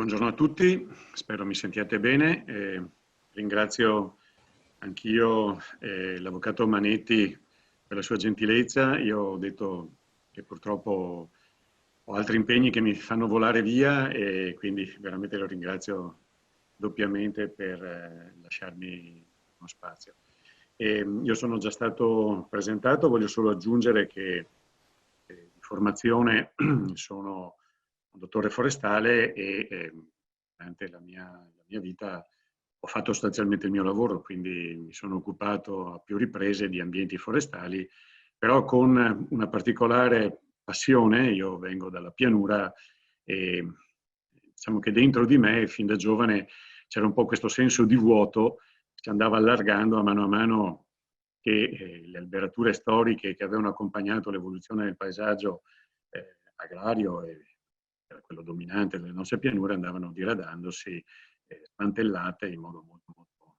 Buongiorno a tutti, spero mi sentiate bene. Ringrazio anch'io l'avvocato Manetti per la sua gentilezza. Io ho detto che purtroppo ho altri impegni che mi fanno volare via e quindi veramente lo ringrazio doppiamente per lasciarmi uno spazio. Io sono già stato presentato, voglio solo aggiungere che di formazione sono un dottore forestale e durante la mia vita ho fatto sostanzialmente il mio lavoro, quindi mi sono occupato a più riprese di ambienti forestali, però con una particolare passione. Io vengo dalla pianura e diciamo che dentro di me, fin da giovane, c'era un po' questo senso di vuoto che si andava allargando a mano che le alberature storiche che avevano accompagnato l'evoluzione del paesaggio agrario e era quello dominante delle nostre pianure andavano diradandosi, smantellate in modo molto, molto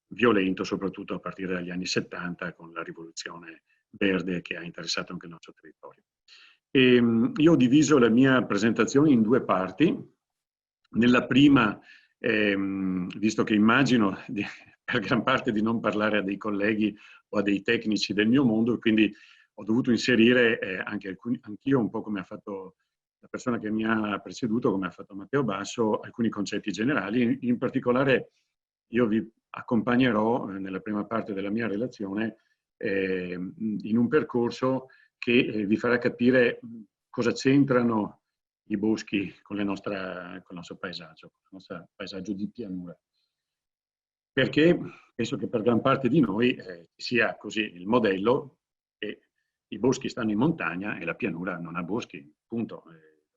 violento, soprattutto a partire dagli anni 70 con la rivoluzione verde che ha interessato anche il nostro territorio. Io ho diviso la mia presentazione in due parti. Nella prima, visto che immagino per gran parte di non parlare a dei colleghi o a dei tecnici del mio mondo, quindi ho dovuto inserire anch'io, un po' come ha fatto la persona che mi ha preceduto, come ha fatto Matteo Basso, alcuni concetti generali. In particolare io vi accompagnerò nella prima parte della mia relazione in un percorso che vi farà capire cosa c'entrano i boschi con il nostro paesaggio di pianura. Perché penso che per gran parte di noi sia così il modello che i boschi stanno in montagna e la pianura non ha boschi, punto.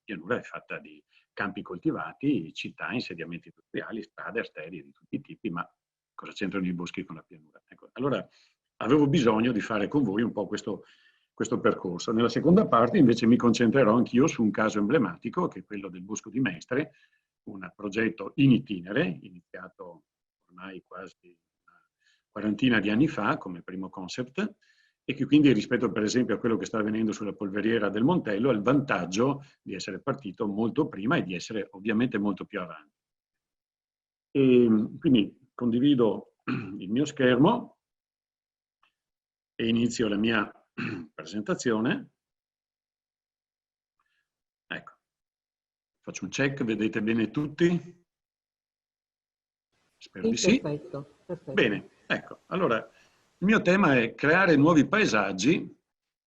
La pianura è fatta di campi coltivati, città, insediamenti industriali, strade, arterie di tutti i tipi, ma cosa c'entrano i boschi con la pianura? Ecco, allora avevo bisogno di fare con voi un po' questo percorso. Nella seconda parte invece mi concentrerò anch'io su un caso emblematico, che è quello del Bosco di Mestre, un progetto in itinere, iniziato ormai quasi una quarantina di anni fa come primo concept, e che quindi rispetto per esempio a quello che sta avvenendo sulla polveriera del Montello ha il vantaggio di essere partito molto prima e di essere ovviamente molto più avanti. E quindi condivido il mio schermo e inizio la mia presentazione. Ecco, faccio un check, vedete bene tutti? Spero di sì. Perfetto, perfetto. Bene, ecco, allora il mio tema è creare nuovi paesaggi,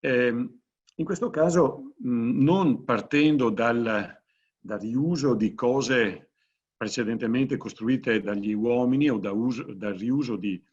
in questo caso non partendo dal riuso di cose precedentemente costruite dagli uomini o dal riuso di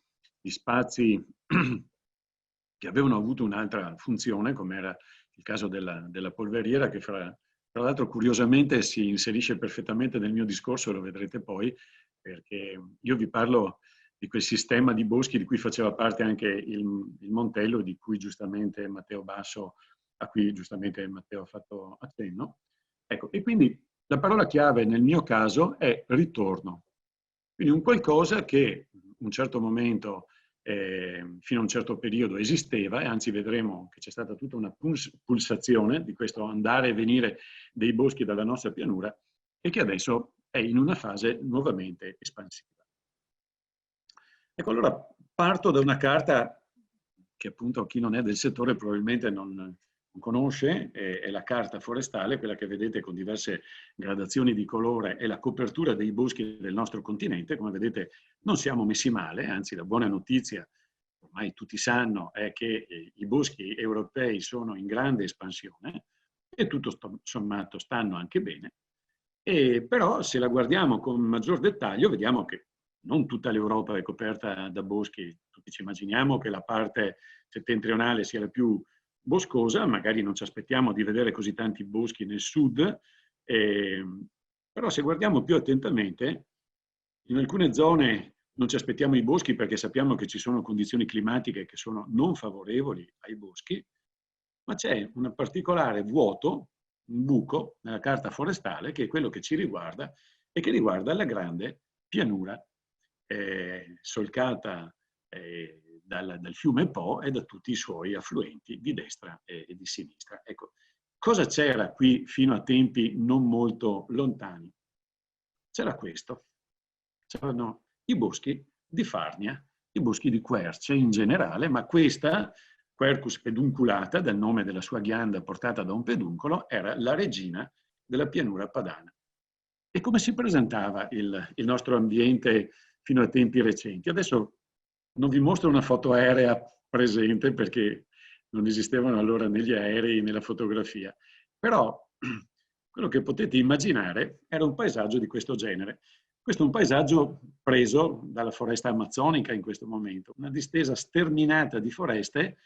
spazi che avevano avuto un'altra funzione, come era il caso della polveriera, che fra l'altro curiosamente si inserisce perfettamente nel mio discorso, lo vedrete poi, perché io vi parlo di quel sistema di boschi di cui faceva parte anche il Montello, di cui giustamente Matteo Basso, a cui giustamente Matteo ha fatto accenno. Ecco, e quindi la parola chiave nel mio caso è ritorno. Quindi un qualcosa che un certo momento, fino a un certo periodo esisteva, e anzi vedremo che c'è stata tutta una pulsazione di questo andare e venire dei boschi dalla nostra pianura, e che adesso è in una fase nuovamente espansiva. Ecco, allora parto da una carta che appunto chi non è del settore probabilmente non conosce, è la carta forestale, quella che vedete con diverse gradazioni di colore, è la copertura dei boschi del nostro continente. Come vedete non siamo messi male, anzi la buona notizia, ormai tutti sanno, è che i boschi europei sono in grande espansione e tutto sommato stanno anche bene. Però se la guardiamo con maggior dettaglio vediamo che non tutta l'Europa è coperta da boschi. Tutti ci immaginiamo che la parte settentrionale sia la più boscosa, magari non ci aspettiamo di vedere così tanti boschi nel sud, però se guardiamo più attentamente, in alcune zone non ci aspettiamo i boschi perché sappiamo che ci sono condizioni climatiche che sono non favorevoli ai boschi, ma c'è un particolare vuoto, un buco nella carta forestale, che è quello che ci riguarda e che riguarda la grande pianura solcata dal fiume Po e da tutti i suoi affluenti di destra e di sinistra. Ecco, cosa c'era qui fino a tempi non molto lontani? c'era questo. C'erano i boschi di Farnia, i boschi di querce in generale, ma questa, Quercus pedunculata, dal nome della sua ghianda portata da un peduncolo, era la regina della pianura padana. E come si presentava il nostro ambiente fino a tempi recenti? Adesso non vi mostro una foto aerea presente perché non esistevano allora né gli aerei né la fotografia, però quello che potete immaginare era un paesaggio di questo genere. Questo è un paesaggio preso dalla foresta amazzonica in questo momento, una distesa sterminata di foreste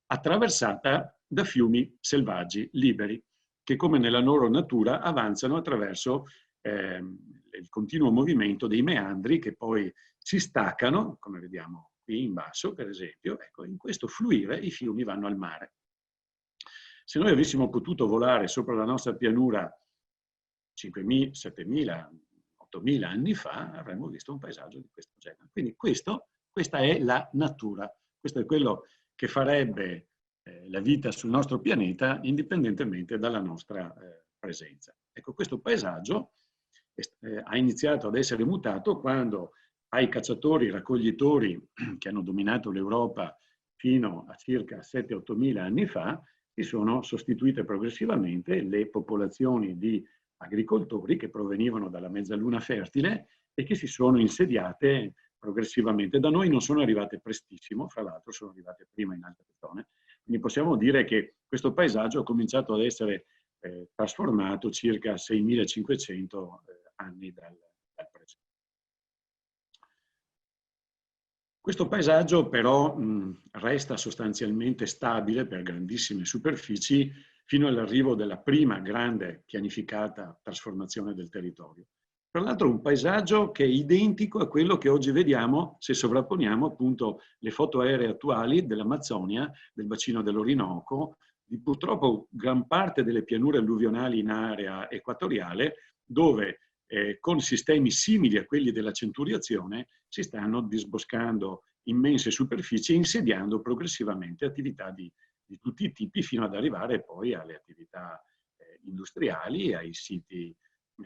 attraversata da fiumi selvaggi, liberi, che come nella loro natura avanzano attraverso il continuo movimento dei meandri che poi si staccano, come vediamo qui in basso per esempio, ecco, in questo fluire i fiumi vanno al mare. Se noi avessimo potuto volare sopra la nostra pianura 5.000, 7.000, 8.000 anni fa, avremmo visto un paesaggio di questo genere. Quindi questa è la natura, questo è quello che farebbe la vita sul nostro pianeta indipendentemente dalla nostra presenza. Ecco, questo paesaggio ha iniziato ad essere mutato quando ai cacciatori raccoglitori che hanno dominato l'Europa fino a circa 7-8 mila anni fa si sono sostituite progressivamente le popolazioni di agricoltori che provenivano dalla mezzaluna fertile e che si sono insediate progressivamente. Da noi non sono arrivate prestissimo, fra l'altro sono arrivate prima in altre zone, quindi possiamo dire che questo paesaggio ha cominciato ad essere trasformato circa 6.500 anni dal presente. Questo paesaggio però resta sostanzialmente stabile per grandissime superfici fino all'arrivo della prima grande pianificata trasformazione del territorio. Tra l'altro un paesaggio che è identico a quello che oggi vediamo se sovrapponiamo appunto le foto aeree attuali dell'Amazzonia, del bacino dell'Orinoco, di purtroppo gran parte delle pianure alluvionali in area equatoriale, dove con sistemi simili a quelli della centuriazione si stanno disboscando immense superfici e insediando progressivamente attività di tutti i tipi fino ad arrivare poi alle attività industriali, ai siti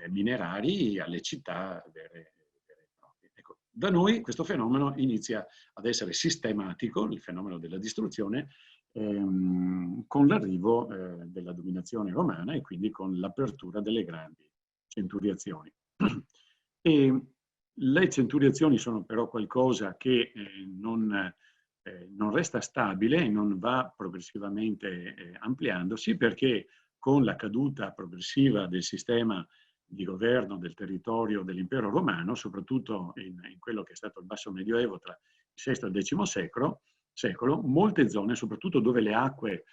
minerari, alle città vere e proprie. Ecco, da noi questo fenomeno inizia ad essere sistematico, il fenomeno della distruzione, con l'arrivo della dominazione romana e quindi con l'apertura delle grandi centuriazioni. E le centuriazioni sono però qualcosa che non resta stabile e non va progressivamente ampliandosi perché con la caduta progressiva del sistema di governo del territorio dell'impero romano, soprattutto in quello che è stato il basso medioevo tra il VI e il X secolo, molte zone, soprattutto dove le acque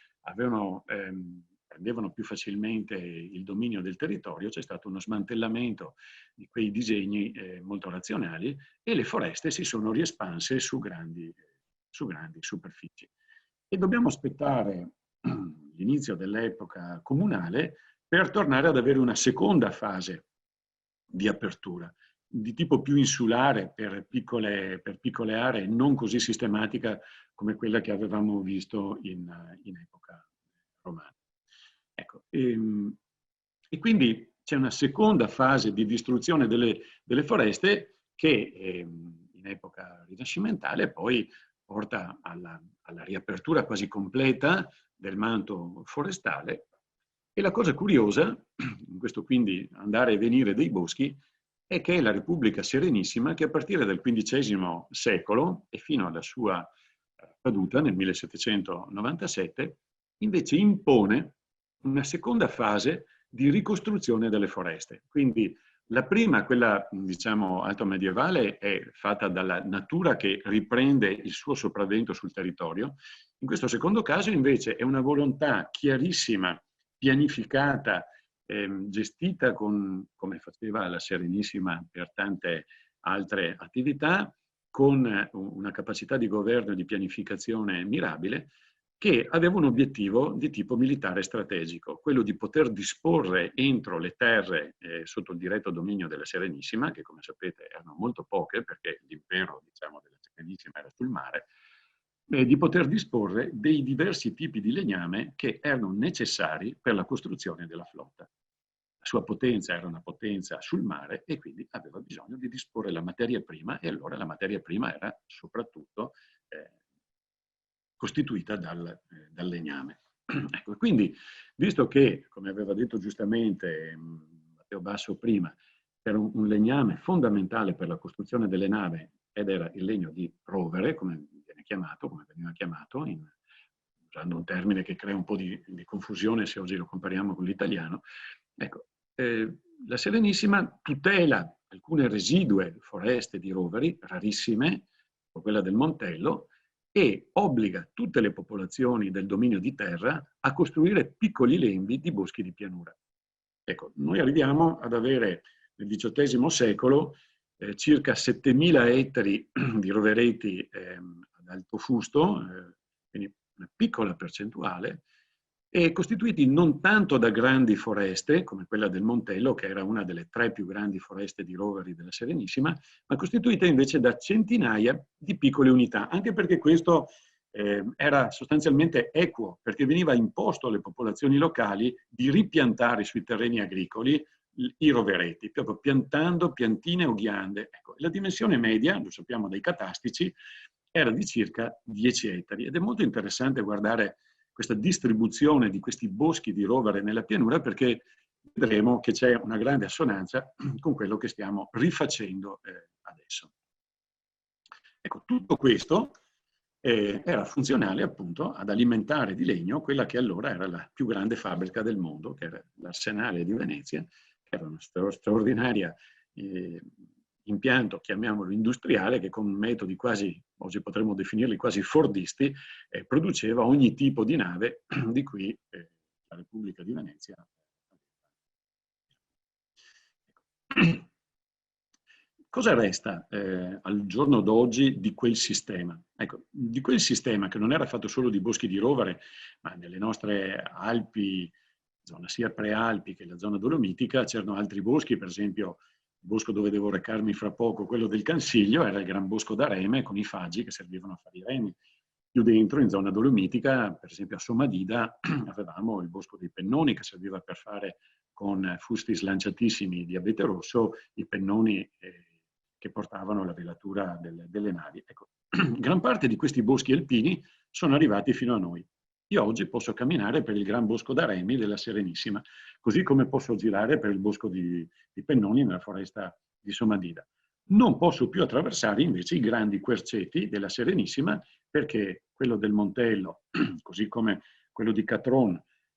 prendevano più facilmente il dominio del territorio, c'è stato uno smantellamento di quei disegni molto razionali e le foreste si sono riespanse su grandi superfici. E dobbiamo aspettare l'inizio dell'epoca comunale per tornare ad avere una seconda fase di apertura, di tipo più insulare per piccole aree, non così sistematica come quella che avevamo visto in epoca romana. Ecco, e quindi c'è una seconda fase di distruzione delle foreste che in epoca rinascimentale poi porta alla riapertura quasi completa del manto forestale. E la cosa curiosa, in questo quindi andare e venire dei boschi, è che è la Repubblica Serenissima che a partire dal XV secolo e fino alla sua caduta nel 1797 invece impone una seconda fase di ricostruzione delle foreste. Quindi la prima, quella diciamo alto medievale, è fatta dalla natura che riprende il suo sopravvento sul territorio. In questo secondo caso invece è una volontà chiarissima, pianificata, gestita come faceva la Serenissima per tante altre attività, con una capacità di governo e di pianificazione mirabile, che aveva un obiettivo di tipo militare strategico, quello di poter disporre entro le terre sotto il diretto dominio della Serenissima, che come sapete erano molto poche perché l'impero diciamo, della Serenissima era sul mare, di poter disporre dei diversi tipi di legname che erano necessari per la costruzione della flotta. sua potenza era una potenza sul mare e quindi aveva bisogno di disporre la materia prima, e allora la materia prima era soprattutto costituita dal legname. Ecco, quindi, visto che, come aveva detto giustamente Matteo Basso prima, era un legname fondamentale per la costruzione delle navi ed era il legno di rovere, come veniva chiamato, usando un termine che crea un po' di confusione se oggi lo compariamo con l'italiano. Ecco, la Serenissima tutela alcune residue foreste di roveri, rarissime, come quella del Montello, e obbliga tutte le popolazioni del dominio di terra a costruire piccoli lembi di boschi di pianura. Ecco, noi arriviamo ad avere nel XVIII secolo circa 7.000 ettari di rovereti ad alto fusto, quindi una piccola percentuale, e costituiti non tanto da grandi foreste, come quella del Montello, che era una delle 3 più grandi foreste di roveri della Serenissima, ma costituite invece da centinaia di piccole unità, anche perché questo era sostanzialmente equo, perché veniva imposto alle popolazioni locali di ripiantare sui terreni agricoli i rovereti, proprio piantando piantine o ghiande. Ecco, la dimensione media, lo sappiamo dai catastici, era di circa 10 ettari, ed è molto interessante guardare questa distribuzione di questi boschi di rovere nella pianura, perché vedremo che c'è una grande assonanza con quello che stiamo rifacendo adesso. Ecco, tutto questo era funzionale appunto ad alimentare di legno quella che allora era la più grande fabbrica del mondo, che era l'Arsenale di Venezia, che era una straordinaria impianto, chiamiamolo industriale, che con metodi quasi, oggi potremmo definirli quasi fordisti, produceva ogni tipo di nave di cui la Repubblica di Venezia. Cosa resta al giorno d'oggi di quel sistema? Ecco, di quel sistema che non era fatto solo di boschi di rovere, ma nelle nostre Alpi, zona sia prealpi che la zona dolomitica, c'erano altri boschi, per esempio il bosco dove devo recarmi fra poco, quello del Cansiglio, era il Gran Bosco d'Areme con i faggi che servivano a fare i remi. Più dentro, in zona dolomitica, per esempio a Somadida, avevamo il Bosco dei Pennoni che serviva per fare con fusti slanciatissimi di abete rosso i pennoni che portavano la velatura delle navi. Ecco, gran parte di questi boschi alpini sono arrivati fino a noi. Io oggi posso camminare per il Gran Bosco d'Aremi della Serenissima, così come posso girare per il Bosco di Pennoni nella foresta di Somadida. Non posso più attraversare invece i grandi querceti della Serenissima, perché quello del Montello, così come quello di Catron,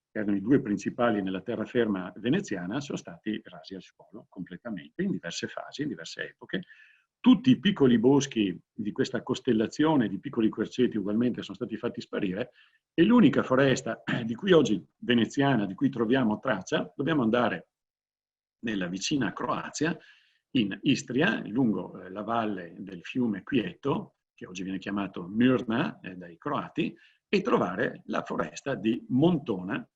che erano i 2 principali nella terraferma veneziana, sono stati rasi al suolo completamente, in diverse fasi, in diverse epoche. Tutti i piccoli boschi di questa costellazione di piccoli querceti ugualmente sono stati fatti sparire, e l'unica foresta di cui oggi veneziana, di cui troviamo traccia, dobbiamo andare nella vicina Croazia, in Istria, lungo la valle del fiume Quieto, che oggi viene chiamato Mirna dai croati, e trovare la foresta di Montona,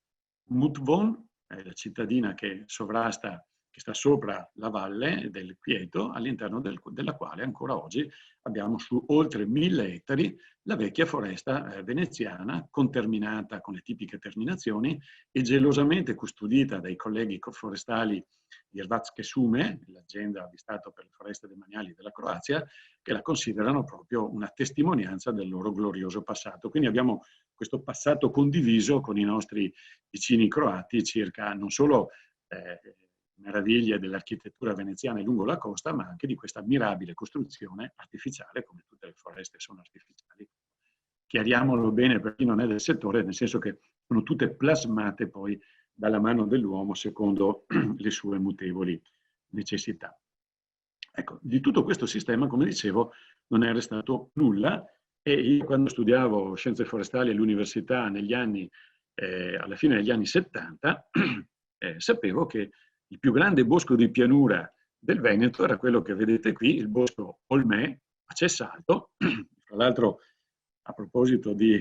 Mutvon, la cittadina che sovrasta, che sta sopra la valle del Quieto, all'interno della quale ancora oggi abbiamo su oltre 1000 ettari la vecchia foresta veneziana, conterminata con le tipiche terminazioni e gelosamente custodita dai colleghi forestali di Hrvatske Šume, l'azienda di Stato per le foreste demaniali della Croazia, che la considerano proprio una testimonianza del loro glorioso passato. Quindi abbiamo questo passato condiviso con i nostri vicini croati circa non solo meraviglie dell'architettura veneziana lungo la costa, ma anche di questa ammirabile costruzione artificiale, come tutte le foreste sono artificiali. Chiariamolo bene per chi non è del settore, nel senso che sono tutte plasmate poi dalla mano dell'uomo secondo le sue mutevoli necessità. Ecco, di tutto questo sistema, come dicevo, non è restato nulla, e io quando studiavo scienze forestali all'università negli anni, alla fine degli anni 70, sapevo che il più grande bosco di pianura del Veneto era quello che vedete qui, il bosco Olmè a Cessalto. Tra l'altro, a proposito di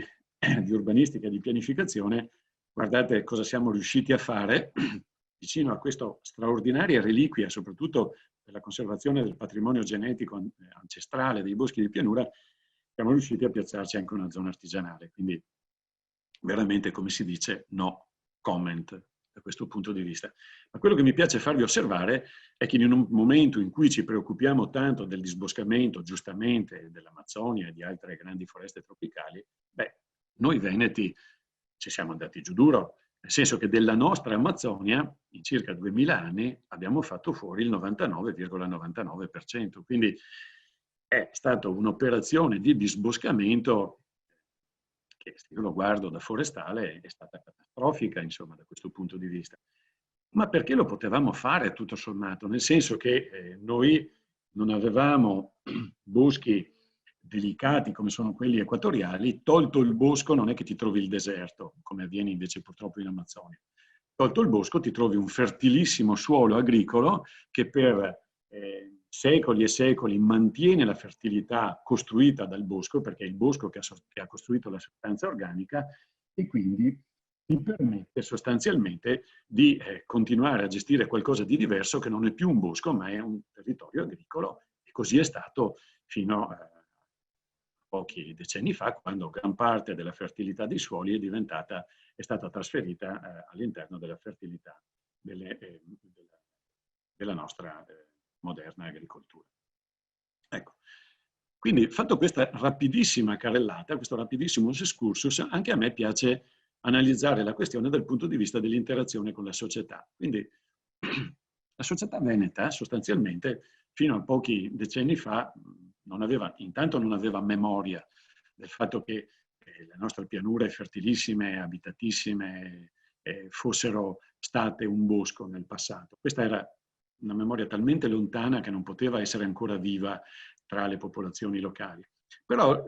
urbanistica e di pianificazione, guardate cosa siamo riusciti a fare vicino a questa straordinaria reliquia, soprattutto per la conservazione del patrimonio genetico ancestrale dei boschi di pianura. Siamo riusciti a piazzarci anche una zona artigianale, quindi veramente, come si dice, no comment. da questo punto di vista. Ma quello che mi piace farvi osservare è che in un momento in cui ci preoccupiamo tanto del disboscamento, giustamente, dell'Amazzonia e di altre grandi foreste tropicali, beh, noi veneti ci siamo andati giù duro, nel senso che della nostra Amazzonia, in circa 2000 anni, abbiamo fatto fuori il 99,99%. Quindi è stata un'operazione di disboscamento che, se io lo guardo da forestale, è stata catastrofica, insomma, da questo punto di vista. Ma perché lo potevamo fare tutto sommato? Nel senso che noi non avevamo boschi delicati come sono quelli equatoriali, tolto il bosco non è che ti trovi il deserto, come avviene invece purtroppo in Amazzonia. Tolto il bosco ti trovi un fertilissimo suolo agricolo che per secoli e secoli mantiene la fertilità costruita dal bosco, perché è il bosco che ha costruito la sostanza organica, e quindi ti permette sostanzialmente di continuare a gestire qualcosa di diverso che non è più un bosco, ma è un territorio agricolo, e così è stato fino a pochi decenni fa, quando gran parte della fertilità dei suoli è stata trasferita all'interno della fertilità della nostra moderna agricoltura. Ecco, quindi fatto questa rapidissima carrellata, questo rapidissimo excursus, anche a me piace analizzare la questione dal punto di vista dell'interazione con la società. Quindi la società veneta sostanzialmente fino a pochi decenni fa intanto non aveva memoria del fatto che le nostre pianure fertilissime, abitatissime, fossero state un bosco nel passato. Questa era una memoria talmente lontana che non poteva essere ancora viva tra le popolazioni locali. Però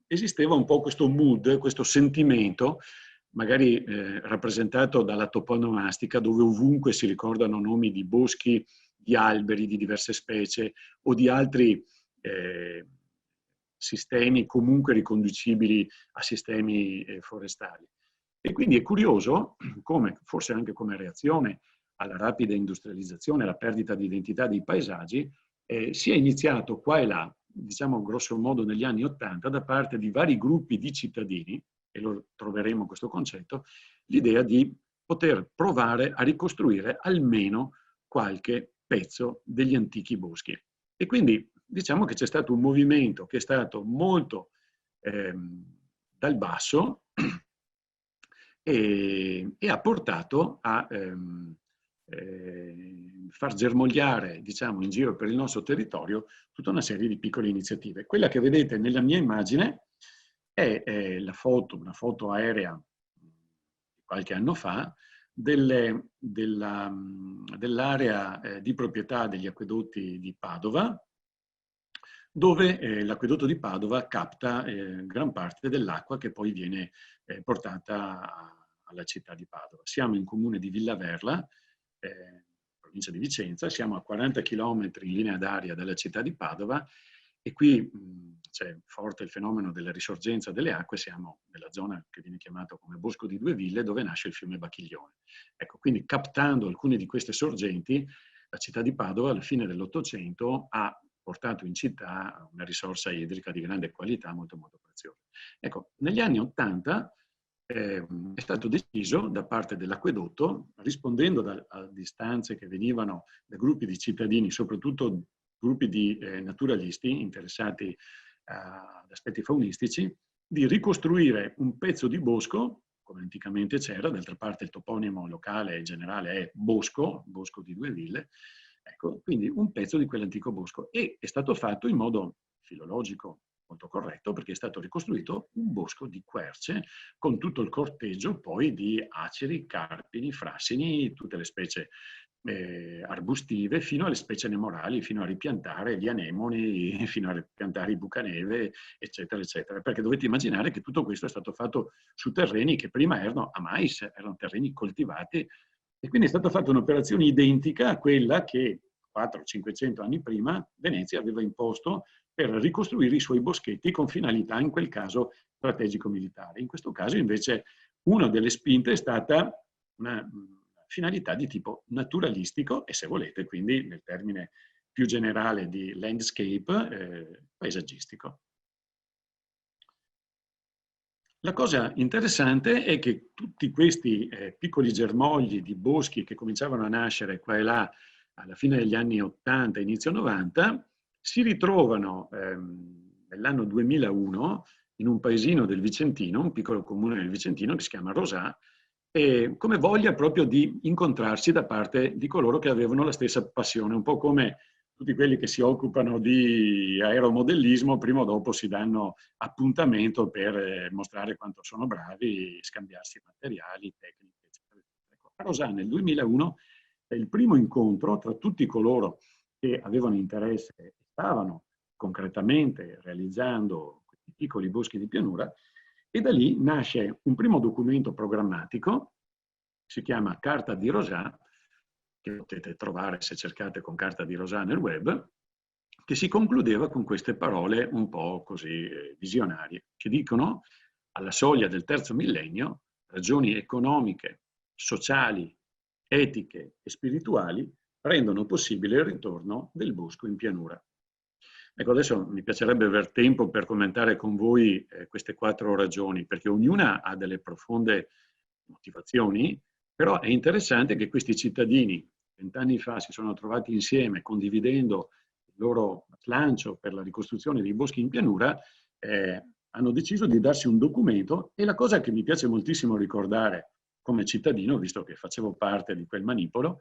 esisteva un po' questo mood, questo sentimento, magari rappresentato dalla toponomastica, dove ovunque si ricordano nomi di boschi, di alberi di diverse specie o di altri sistemi comunque riconducibili a sistemi forestali. E quindi è curioso come, forse anche come reazione alla rapida industrializzazione, alla perdita di identità dei paesaggi, si è iniziato qua e là, diciamo grosso modo negli anni '80, da parte di vari gruppi di cittadini, e lo troveremo questo concetto, l'idea di poter provare a ricostruire almeno qualche pezzo degli antichi boschi. E quindi diciamo che c'è stato un movimento che è stato molto dal basso e ha portato a far germogliare, diciamo, in giro per il nostro territorio tutta una serie di piccole iniziative. Quella che vedete nella mia immagine è una foto aerea di qualche anno fa dell'area di proprietà degli acquedotti di Padova, dove l'acquedotto di Padova capta gran parte dell'acqua che poi viene portata alla città di Padova. Siamo in comune di Villaverla, provincia di Vicenza, siamo a 40 km in linea d'aria dalla città di Padova, e qui c'è forte il fenomeno della risorgenza delle acque. Siamo nella zona che viene chiamata come Bosco di Due Ville, dove nasce il fiume Bacchiglione. Ecco, quindi captando alcune di queste sorgenti, la città di Padova alla fine dell'Ottocento ha portato in città una risorsa idrica di grande qualità, molto molto preziosa. Ecco, negli anni '80 è stato deciso da parte dell'acquedotto, rispondendo a istanze che venivano da gruppi di cittadini, soprattutto gruppi di naturalisti interessati ad aspetti faunistici, di ricostruire un pezzo di bosco, come anticamente c'era. D'altra parte il toponimo locale e generale è Bosco di Due Ville. Ecco, quindi un pezzo di quell'antico bosco. E è stato fatto in modo filologico molto corretto, perché è stato ricostruito un bosco di querce con tutto il corteggio poi di aceri, carpini, frassini, tutte le specie arbustive, fino alle specie nemorali, fino a ripiantare gli anemoni, fino a ripiantare i bucaneve, eccetera, eccetera. Perché dovete immaginare che tutto questo è stato fatto su terreni che prima erano a mais, erano terreni coltivati, e quindi è stata fatta un'operazione identica a quella che 400-500 anni prima Venezia aveva imposto per ricostruire i suoi boschetti con finalità, in quel caso, strategico-militare. In questo caso, invece, una delle spinte è stata una finalità di tipo naturalistico e, se volete, quindi nel termine più generale di landscape, paesaggistico. La cosa interessante è che tutti questi piccoli germogli di boschi che cominciavano a nascere qua e là alla fine degli anni 80, inizio 90, si ritrovano nell'anno 2001 in un paesino del Vicentino, un piccolo comune del Vicentino che si chiama Rosà, come voglia proprio di incontrarsi da parte di coloro che avevano la stessa passione, un po' come tutti quelli che si occupano di aeromodellismo, prima o dopo si danno appuntamento per mostrare quanto sono bravi, scambiarsi materiali, tecniche, eccetera. Ecco, a Rosà nel 2001 è il primo incontro tra tutti coloro che avevano interesse e stavano concretamente realizzando questi piccoli boschi di pianura, e da lì nasce un primo documento programmatico, si chiama Carta di Rosà, che potete trovare se cercate con Carta di Rosà nel web, che si concludeva con queste parole un po' così visionarie, che dicono: alla soglia del terzo millennio, ragioni economiche, sociali, etiche e spirituali rendono possibile il ritorno del bosco in pianura. Ecco, adesso mi piacerebbe aver tempo per commentare con voi queste 4 ragioni, perché ognuna ha delle profonde motivazioni, però è interessante che questi cittadini 20 anni fa si sono trovati insieme condividendo il loro slancio per la ricostruzione dei boschi in pianura, hanno deciso di darsi un documento, e la cosa che mi piace moltissimo ricordare come cittadino, visto che facevo parte di quel manipolo,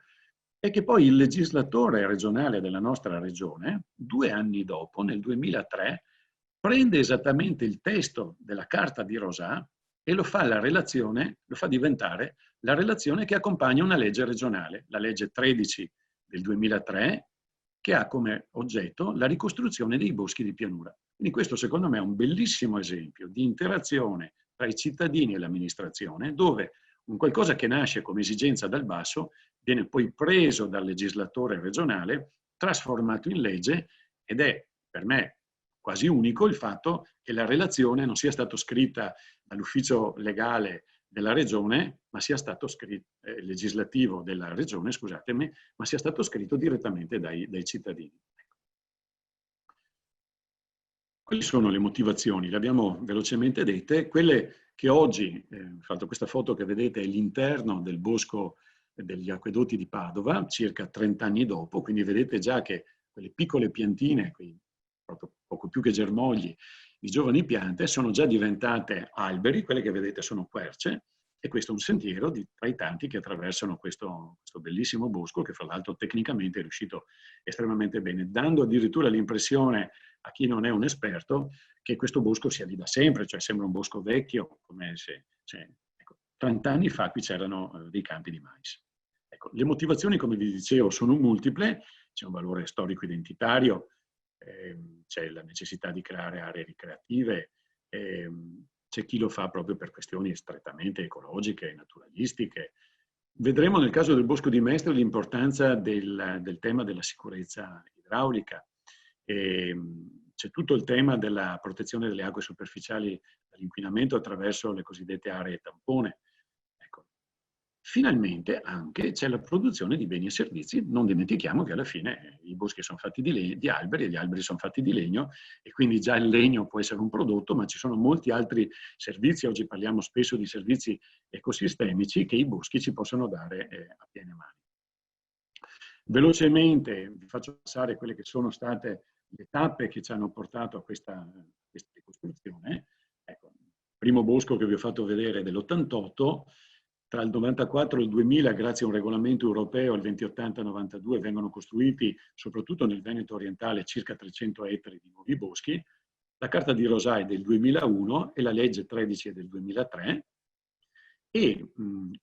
è che poi il legislatore regionale della nostra regione, 2 anni dopo, nel 2003, prende esattamente il testo della Carta di Rosà e lo fa diventare la relazione che accompagna una legge regionale, la legge 13 del 2003, che ha come oggetto la ricostruzione dei boschi di pianura. Quindi questo secondo me è un bellissimo esempio di interazione tra i cittadini e l'amministrazione, dove un qualcosa che nasce come esigenza dal basso viene poi preso dal legislatore regionale, trasformato in legge, ed è per me quasi unico il fatto che la relazione non sia stata scritta dall'ufficio legale della regione, ma sia stato scritto, legislativo della regione, scusatemi, ma sia stato scritto direttamente dai cittadini. Quali sono le motivazioni? Le abbiamo velocemente dette. Quelle che oggi, ho fatto questa foto che vedete, è l'interno del bosco degli acquedotti di Padova, circa 30 anni dopo, quindi vedete già che quelle piccole piantine, proprio poco più che germogli, di giovani piante, sono già diventate alberi, quelle che vedete sono querce, e questo è un sentiero tra i tanti che attraversano questo bellissimo bosco, che fra l'altro tecnicamente è riuscito estremamente bene, dando addirittura l'impressione a chi non è un esperto che questo bosco sia lì da sempre, cioè sembra un bosco vecchio, come se ecco, 30 anni fa qui c'erano dei campi di mais. Ecco, le motivazioni, come vi dicevo, sono multiple, c'è un valore storico-identitario, c'è la necessità di creare aree ricreative, c'è chi lo fa proprio per questioni strettamente ecologiche e naturalistiche. Vedremo nel caso del Bosco di Mestre l'importanza del tema della sicurezza idraulica. C'è tutto il tema della protezione delle acque superficiali dall'inquinamento attraverso le cosiddette aree tampone. Ecco. Finalmente anche c'è la produzione di beni e servizi. Non dimentichiamo che alla fine i boschi sono fatti di alberi e gli alberi sono fatti di legno, e quindi già il legno può essere un prodotto, ma ci sono molti altri servizi. Oggi parliamo spesso di servizi ecosistemici che i boschi ci possono dare a piene mani. Velocemente vi faccio passare quelle che sono state le tappe che ci hanno portato a questa ricostruzione. Ecco, il primo bosco che vi ho fatto vedere è dell'88, tra il 94 e il 2000, grazie a un regolamento europeo, il 2080-92, vengono costruiti, soprattutto nel Veneto orientale, circa 300 ettari di nuovi boschi. La Carta di Rosà è del 2001 e la legge 13 è del 2003. E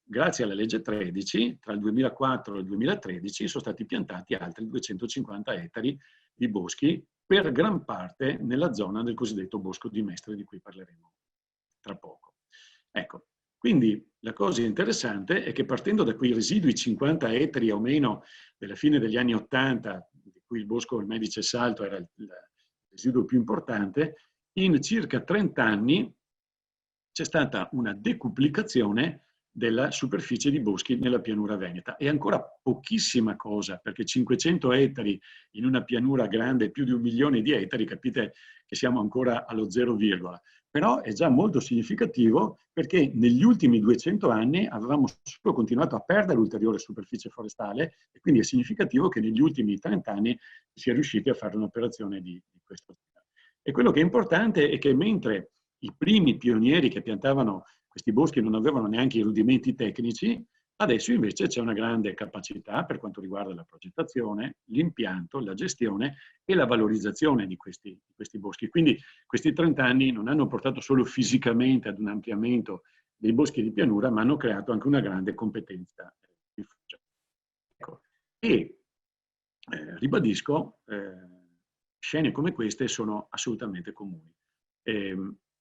grazie alla legge 13, tra il 2004 e il 2013, sono stati piantati altri 250 ettari di boschi, per gran parte nella zona del cosiddetto Bosco di Mestre, di cui parleremo tra poco. Ecco, quindi la cosa interessante è che partendo da quei residui 50 ettari o meno della fine degli anni 80, di cui il Bosco del Medice Salto era il residuo più importante, in circa 30 anni c'è stata una decuplicazione della superficie di boschi nella pianura veneta. È ancora pochissima cosa, perché 500 ettari in una pianura grande più di 1 milione di ettari, capite che siamo ancora allo 0, però è già molto significativo perché negli ultimi 200 anni avevamo solo continuato a perdere ulteriore superficie forestale e quindi è significativo che negli ultimi 30 anni si è riusciti a fare un'operazione di questo tipo. E quello che è importante è che mentre i primi pionieri che piantavano questi boschi non avevano neanche i rudimenti tecnici, adesso invece c'è una grande capacità per quanto riguarda la progettazione, l'impianto, la gestione e la valorizzazione di questi boschi. Quindi questi 30 anni non hanno portato solo fisicamente ad un ampliamento dei boschi di pianura, ma hanno creato anche una grande competenza diffusa. Ecco. E ribadisco, scene come queste sono assolutamente comuni.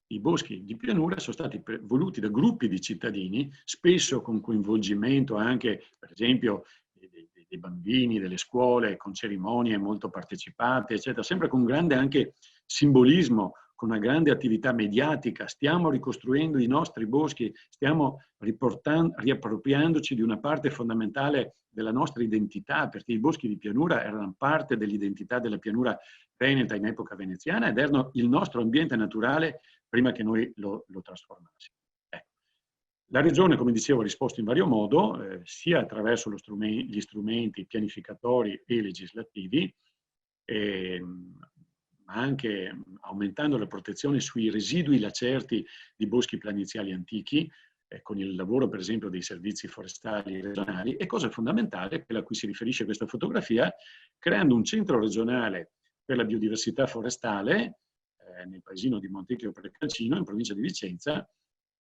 I boschi di pianura sono stati voluti da gruppi di cittadini, spesso con coinvolgimento anche, per esempio, dei bambini, delle scuole, con cerimonie molto partecipate, eccetera, sempre con grande anche simbolismo, con una grande attività mediatica. Stiamo ricostruendo i nostri boschi, stiamo riappropriandoci di una parte fondamentale della nostra identità, perché i boschi di pianura erano parte dell'identità della pianura veneta in epoca veneziana ed erano il nostro ambiente naturale prima che noi lo trasformassimo. La Regione, come dicevo, ha risposto in vario modo, sia attraverso gli strumenti pianificatori e legislativi, ma anche aumentando la protezione sui residui lacerti di boschi planiziali antichi, con il lavoro per esempio dei servizi forestali regionali, e cosa fondamentale, quella a cui si riferisce questa fotografia, creando un centro regionale per la biodiversità forestale nel paesino di Montecchio Precalcino, in provincia di Vicenza,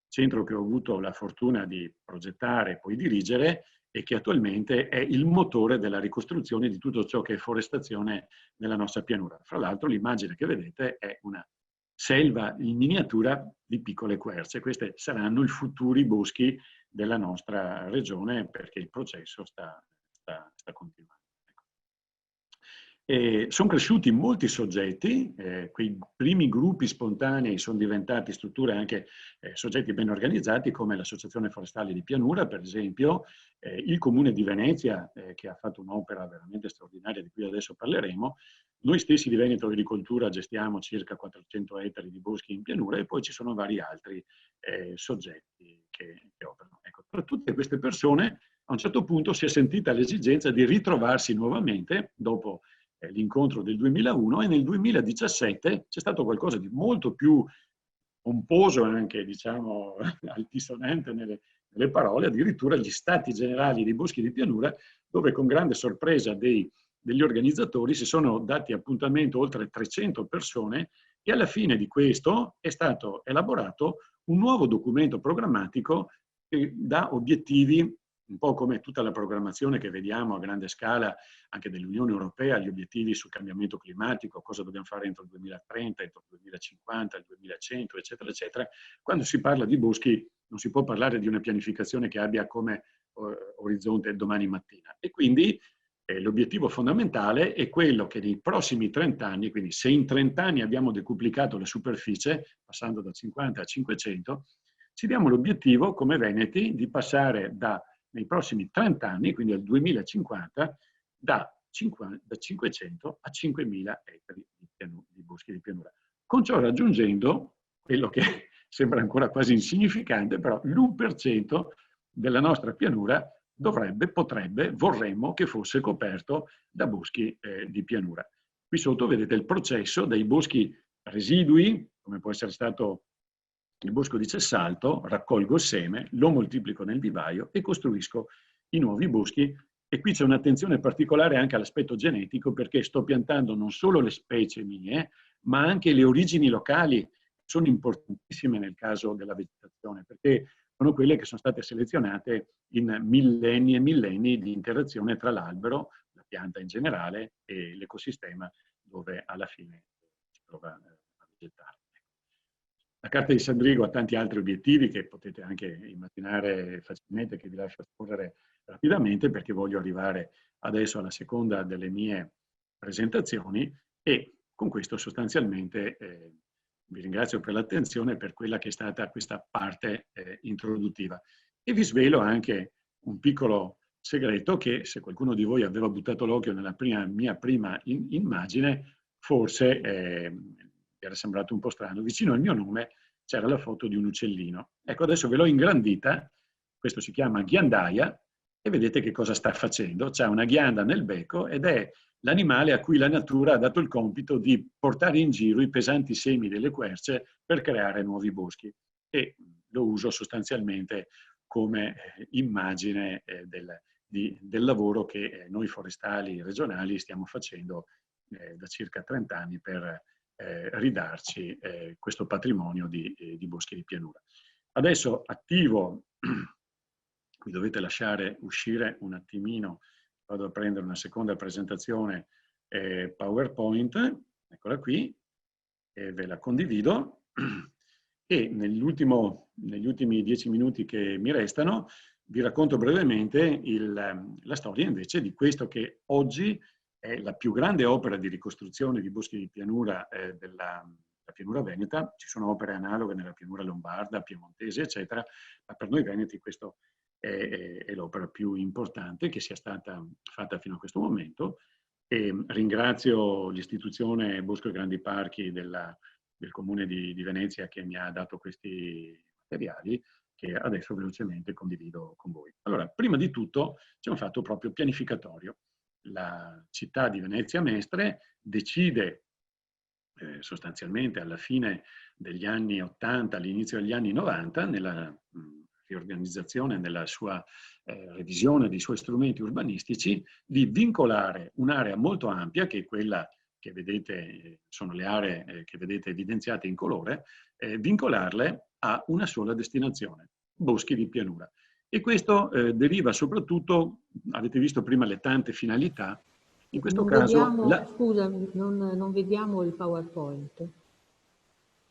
centro che ho avuto la fortuna di progettare e poi dirigere e che attualmente è il motore della ricostruzione di tutto ciò che è forestazione nella nostra pianura. Fra l'altro l'immagine che vedete è una selva in miniatura di piccole querce. Questi saranno i futuri boschi della nostra regione perché il processo sta continuando. Sono cresciuti molti soggetti, quei primi gruppi spontanei sono diventati strutture anche soggetti ben organizzati come l'Associazione Forestale di Pianura, per esempio, il Comune di Venezia che ha fatto un'opera veramente straordinaria di cui adesso parleremo, noi stessi di Veneto Agricoltura gestiamo circa 400 ettari di boschi in pianura e poi ci sono vari altri soggetti che operano. Ecco, tra tutte queste persone a un certo punto si è sentita l'esigenza di ritrovarsi nuovamente dopo l'incontro del 2001 e nel 2017 c'è stato qualcosa di molto più pomposo e anche, diciamo, altisonante nelle parole, addirittura gli stati generali dei boschi di pianura, dove con grande sorpresa degli organizzatori si sono dati appuntamento oltre 300 persone e alla fine di questo è stato elaborato un nuovo documento programmatico che dà obiettivi un po' come tutta la programmazione che vediamo a grande scala anche dell'Unione Europea, gli obiettivi sul cambiamento climatico, cosa dobbiamo fare entro il 2030, entro il 2050, il 2100, eccetera, eccetera. Quando si parla di boschi non si può parlare di una pianificazione che abbia come orizzonte domani mattina. E quindi l'obiettivo fondamentale è quello che nei prossimi 30 anni, quindi se in 30 anni abbiamo decuplicato la superficie, passando da 50 a 500, ci diamo l'obiettivo come Veneti di passare nei prossimi 30 anni, quindi al 2050, da 500 a 5.000 ettari di boschi di pianura. Con ciò raggiungendo quello che sembra ancora quasi insignificante, però l'1% della nostra pianura potrebbe, vorremmo che fosse coperto da boschi di pianura. Qui sotto vedete il processo dai boschi residui, come può essere stato il bosco di Cessalto, raccolgo il seme, lo moltiplico nel vivaio e costruisco i nuovi boschi. E qui c'è un'attenzione particolare anche all'aspetto genetico perché sto piantando non solo le specie mie, ma anche le origini locali, sono importantissime nel caso della vegetazione, perché sono quelle che sono state selezionate in millenni e millenni di interazione tra l'albero, la pianta in generale, e l'ecosistema dove alla fine si trova a vegetare. La carta di Sandrigo ha tanti altri obiettivi che potete anche immaginare facilmente, che vi lascio scorrere rapidamente perché voglio arrivare adesso alla seconda delle mie presentazioni e con questo sostanzialmente vi ringrazio per l'attenzione per quella che è stata questa parte introduttiva. E vi svelo anche un piccolo segreto che se qualcuno di voi aveva buttato l'occhio nella mia prima immagine, forse era sembrato un po' strano. Vicino al mio nome c'era la foto di un uccellino. Ecco, adesso ve l'ho ingrandita, questo si chiama ghiandaia, e vedete che cosa sta facendo. C'ha una ghianda nel becco ed è l'animale a cui la natura ha dato il compito di portare in giro i pesanti semi delle querce per creare nuovi boschi. E lo uso sostanzialmente come immagine del lavoro che noi forestali regionali stiamo facendo da circa 30 anni per ridarci questo patrimonio di boschi di pianura. Adesso attivo, mi dovete lasciare uscire un attimino, vado a prendere una seconda presentazione PowerPoint, eccola qui, e ve la condivido. E negli ultimi 10 minuti che mi restano vi racconto brevemente la storia invece di questo che oggi è la più grande opera di ricostruzione di boschi di pianura della pianura veneta. Ci sono opere analoghe nella pianura lombarda, piemontese, eccetera, ma per noi veneti questo è l'opera più importante che sia stata fatta fino a questo momento. E ringrazio l'istituzione Bosco e Grandi Parchi del Comune di Venezia che mi ha dato questi materiali che adesso velocemente condivido con voi. Allora, prima di tutto c'è un fatto proprio pianificatorio. La città di Venezia Mestre decide sostanzialmente alla fine degli anni 80, all'inizio degli anni 90, nella riorganizzazione, nella sua revisione dei suoi strumenti urbanistici, di vincolare un'area molto ampia, che è quella che vedete, sono le aree che vedete evidenziate in colore, vincolarle a una sola destinazione, boschi di pianura. E questo deriva soprattutto, avete visto prima le tante finalità, in questo Non caso... vediamo, scusami, non vediamo il PowerPoint.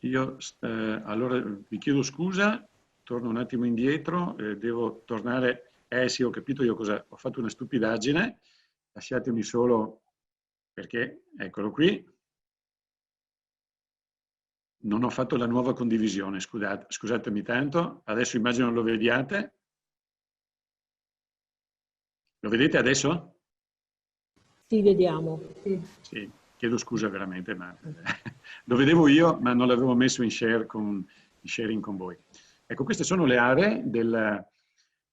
Io allora vi chiedo scusa, torno un attimo indietro, devo tornare... sì, ho capito io cosa... Ho fatto una stupidaggine, lasciatemi solo... perché, eccolo qui, non ho fatto la nuova condivisione, scusatemi tanto, adesso immagino lo vediate. Lo vedete adesso? Sì, vediamo. Sì. Sì, chiedo scusa veramente, ma lo vedevo io, ma non l'avevo messo in sharing con voi. Ecco, queste sono le aree del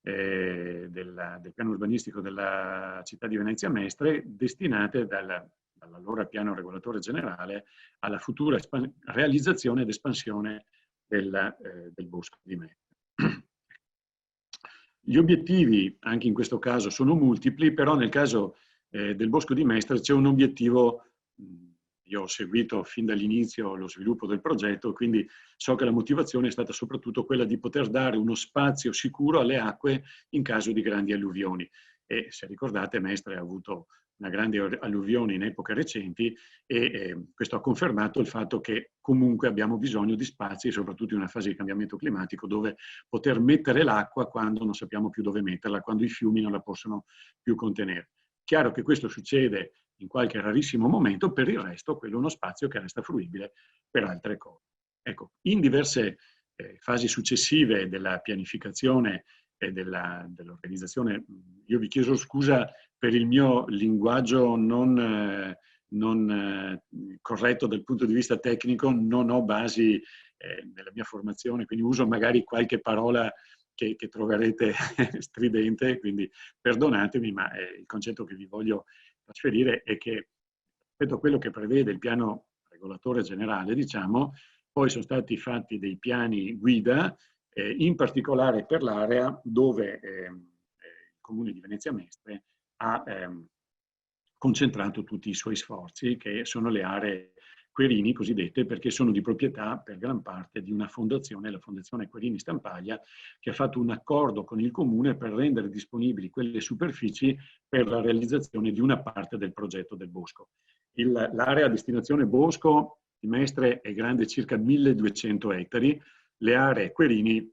piano urbanistico della città di Venezia Mestre destinate dall'allora piano regolatore generale alla futura realizzazione ed espansione del bosco di Mestre. Gli obiettivi, anche in questo caso, sono multipli, però nel caso del Bosco di Mestre c'è un obiettivo. Io ho seguito fin dall'inizio lo sviluppo del progetto, quindi so che la motivazione è stata soprattutto quella di poter dare uno spazio sicuro alle acque in caso di grandi alluvioni. E se ricordate, Mestre ha avuto una grande alluvione in epoche recenti e questo ha confermato il fatto che comunque abbiamo bisogno di spazi, soprattutto in una fase di cambiamento climatico, dove poter mettere l'acqua quando non sappiamo più dove metterla, quando i fiumi non la possono più contenere. Chiaro che questo succede in qualche rarissimo momento, per il resto quello è uno spazio che resta fruibile per altre cose. Ecco, in diverse fasi successive della pianificazione e dell'organizzazione, io vi chiedo scusa per il mio linguaggio non corretto dal punto di vista tecnico, non ho basi nella mia formazione, quindi uso magari qualche parola che troverete stridente, quindi perdonatemi, ma il concetto che vi voglio trasferire è che rispetto a quello che prevede il piano regolatore generale, diciamo, poi sono stati fatti dei piani guida, in particolare per l'area dove il Comune di Venezia Mestre ha concentrato tutti i suoi sforzi, che sono le aree Querini cosiddette, perché sono di proprietà per gran parte di una fondazione, la Fondazione Querini Stampaglia, che ha fatto un accordo con il Comune per rendere disponibili quelle superfici per la realizzazione di una parte del progetto del bosco. L'area a destinazione bosco di Mestre è grande circa 1200 ettari, le aree Querini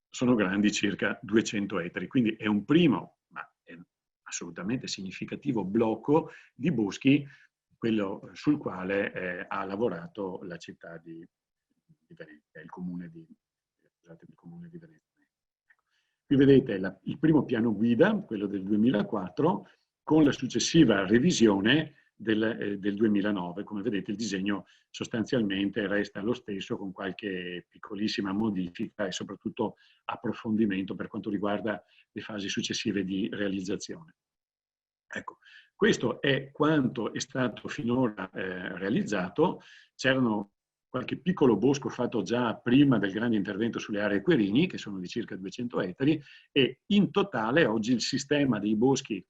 sono grandi circa 200 ettari, quindi è un primo, ma è assolutamente significativo blocco di boschi, quello sul quale ha lavorato la città di Venezia, il comune di Venezia. Qui vedete il primo piano guida, quello del 2004, con la successiva revisione del 2009. Come vedete il disegno sostanzialmente resta lo stesso con qualche piccolissima modifica e soprattutto approfondimento per quanto riguarda le fasi successive di realizzazione. Ecco, questo è quanto è stato finora realizzato. C'erano qualche piccolo bosco fatto già prima del grande intervento sulle aree Querini, che sono di circa 200 ettari, e in totale oggi il sistema dei boschi,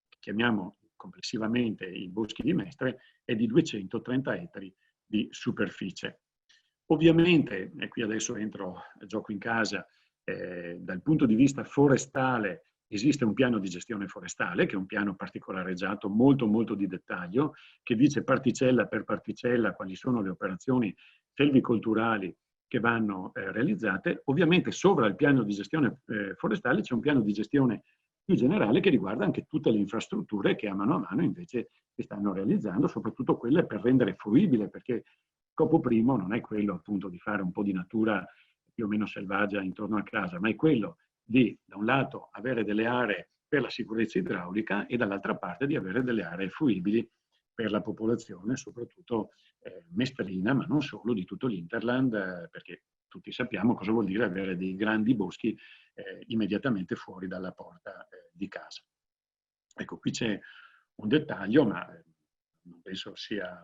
che chiamiamo complessivamente i boschi di Mestre, è di 230 ettari di superficie. Ovviamente, e qui adesso entro a gioco in casa, dal punto di vista forestale esiste un piano di gestione forestale, che è un piano particolareggiato molto molto di dettaglio, che dice particella per particella quali sono le operazioni selvicolturali che vanno realizzate. Ovviamente sopra il piano di gestione forestale c'è un piano di gestione più generale che riguarda anche tutte le infrastrutture che a mano invece si stanno realizzando, soprattutto quelle per rendere fruibile, perché il scopo primo non è quello appunto di fare un po' di natura più o meno selvaggia intorno a casa, ma è quello di, da un lato, avere delle aree per la sicurezza idraulica e dall'altra parte di avere delle aree fruibili per la popolazione, soprattutto mestrina, ma non solo, di tutto l'Interland, perché tutti sappiamo cosa vuol dire avere dei grandi boschi immediatamente fuori dalla porta di casa. Ecco, qui c'è un dettaglio, ma non penso sia